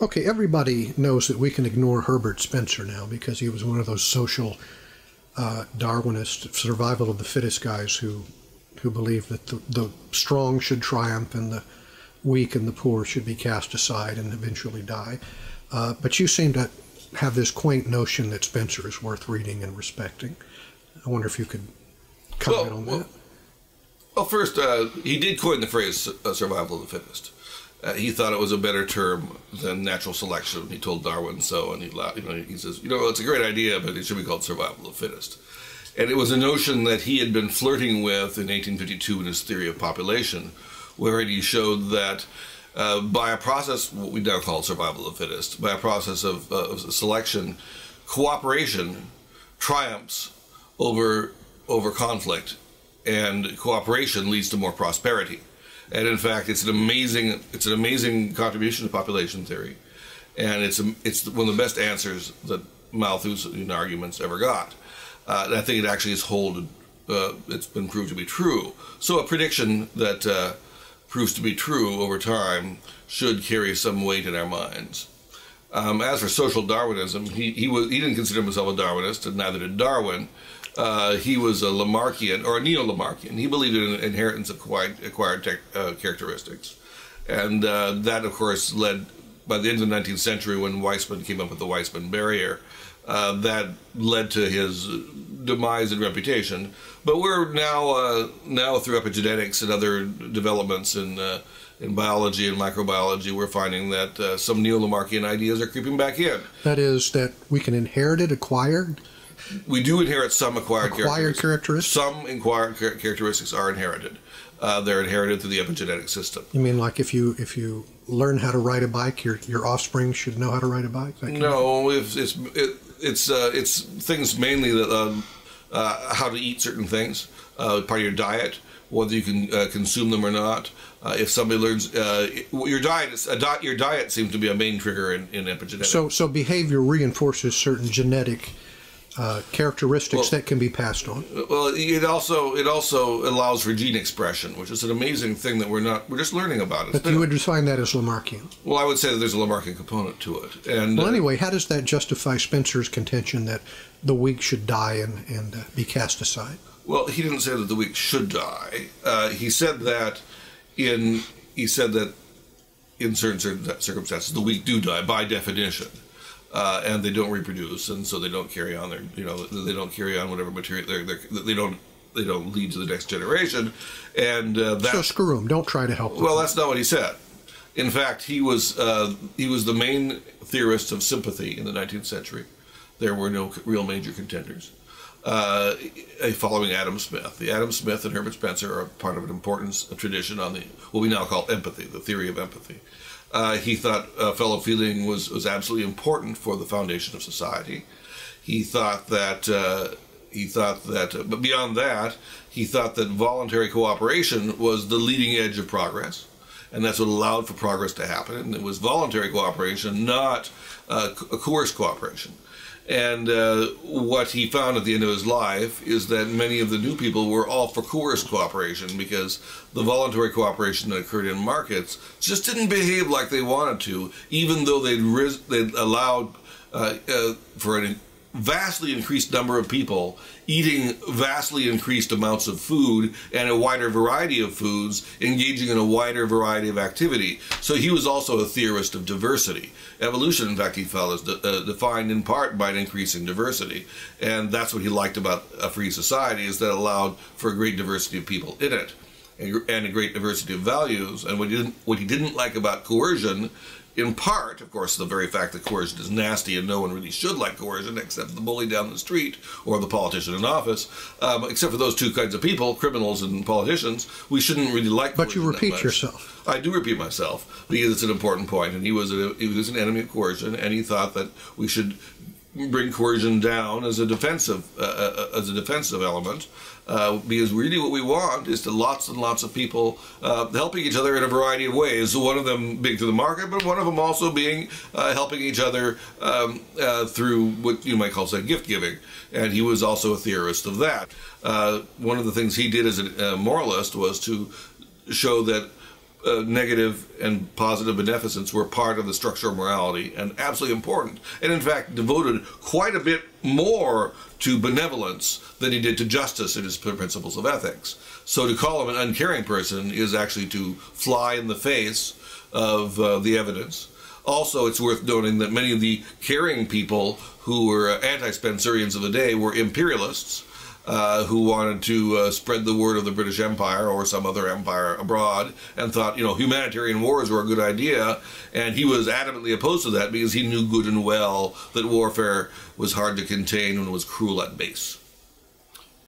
Okay, everybody knows that we can ignore Herbert Spencer now because he was one of those social Darwinist, survival of the fittest guys who believe that the strong should triumph and the weak and the poor should be cast aside and eventually die. But you seem to have this quaint notion that Spencer is worth reading and respecting. I wonder if you could comment on that. Well, first, he did coin the phrase survival of the fittest. He thought it was a better term than natural selection. He told Darwin so, and he says, it's a great idea, but it should be called survival of the fittest. And it was a notion that he had been flirting with in 1852 in his theory of population, where he showed that by a process, what we now call survival of the fittest, by a process of selection, cooperation triumphs over conflict, and cooperation leads to more prosperity. And in fact, it's an amazing contribution to population theory, and it's one of the best answers that Malthus's arguments ever got. And I think it actually is it's been proved to be true. So a prediction that proves to be true over time should carry some weight in our minds. As for social Darwinism, he didn't consider himself a Darwinist, and neither did Darwin. He was a Lamarckian, or a neo-Lamarckian. He believed in inheritance of acquired characteristics. And that, of course, led, by the end of the 19th century, when Weismann came up with the Weismann barrier, that led to his demise and reputation. But we're now through epigenetics and other developments in biology and microbiology, we're finding that some neo-Lamarckian ideas are creeping back in. That is, that we can inherit it, acquired? We do inherit some acquired characteristics. Some acquired characteristics are inherited. They're inherited through the epigenetic system. You mean like if you learn how to ride a bike, your offspring should know how to ride a bike? No, it's things mainly that how to eat certain things, part of your diet, whether you can consume them or not. If somebody learns your diet seems to be a main trigger in epigenetics. So behavior reinforces certain genetic characteristics that can be passed on. Well, it also allows for gene expression, which is an amazing thing that we're just learning about. But you would define that as Lamarckian? Well, I would say that there's a Lamarckian component to it. And well, anyway, how does that justify Spencer's contention that the weak should die and be cast aside? Well, he didn't say that the weak should die. He said that in certain circumstances the weak do die by definition. And they don't reproduce, and so they don't carry on they don't carry on whatever material they don't lead to the next generation, and so screw them. Don't try to help them. Well, that's not what he said. In fact, he was the main theorist of sympathy in the 19th century. There were no real major contenders. Following Adam Smith, the Adam Smith and Herbert Spencer are part of an important tradition on what we now call empathy, the theory of empathy. He thought fellow feeling was absolutely important for the foundation of society. He thought that, but beyond that, he thought that voluntary cooperation was the leading edge of progress, and that's what allowed for progress to happen. And it was voluntary cooperation, not coerced cooperation. And what he found at the end of his life is that many of the new people were all for coerced cooperation, because the voluntary cooperation that occurred in markets just didn't behave like they wanted to, even though they'd allowed for a vastly increased number of people eating vastly increased amounts of food and a wider variety of foods, engaging in a wider variety of activity. So he was also a theorist of diversity. Evolution, in fact, he felt is defined in part by an increase in diversity. And that's what he liked about a free society, is that it allowed for a great diversity of people in it and a great diversity of values. And what he didn't like about coercion, in part, of course, the very fact that coercion is nasty and no one really should like coercion except the bully down the street or the politician in office. Except for those two kinds of people, criminals and politicians, we shouldn't really like coercion. But you repeat yourself. I do repeat myself, because it's an important point. And he was an enemy of coercion, and he thought that we should bring coercion down as a defensive element, because really what we want is to lots and lots of people helping each other in a variety of ways. One of them being through the market, but one of them also being helping each other through what you might call, say, gift giving. And he was also a theorist of that. One of the things he did as a moralist was to show that negative and positive beneficence were part of the structure of morality and absolutely important, and in fact devoted quite a bit more to benevolence than he did to justice in his principles of ethics. So to call him an uncaring person is actually to fly in the face of the evidence. Also, it's worth noting that many of the caring people who were anti-Spencerians of the day were imperialists, who wanted to spread the word of the British Empire or some other empire abroad, and thought, humanitarian wars were a good idea, and he was adamantly opposed to that because he knew good and well that warfare was hard to contain and was cruel at base.